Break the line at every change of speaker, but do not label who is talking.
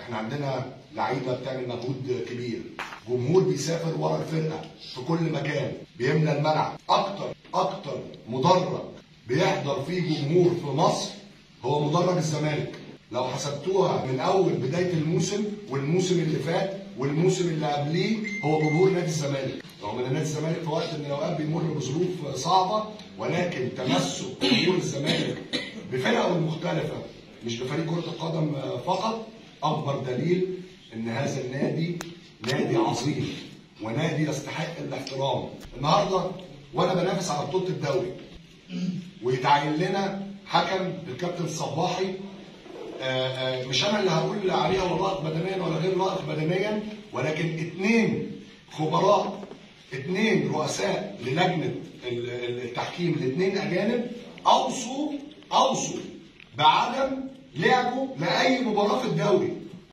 احنا عندنا لعيبه بتعمل مجهود كبير، جمهور بيسافر ورا الفرقه في كل مكان، بيملى الملعب. اكتر مدرج بيحضر فيه جمهور في مصر هو مدرج الزمالك. لو حسبتوها من اول بدايه الموسم والموسم اللي فات والموسم اللي قبليه، هو جمهور نادي الزمالك. رغم ان نادي الزمالك في وقت من الاوقات بيمر بظروف صعبه، ولكن تمسك جمهور الزمالك بفرقه المختلفه مش بفريق كره القدم فقط اكبر دليل ان هذا النادي نادي عظيم ونادي يستحق الاحترام. النهارده وانا بنافس على بطوله الدوري ويتعين لنا حكم الكابتن الصباحي، مش انا اللي هقول عليها هو لائق بدنيا ولا غير لائق بدنيا، ولكن 2 خبراء، 2 رؤساء للجنه التحكيم، ال2 اجانب اوصوا بعدم لعبه لاي مباراه في الدوري.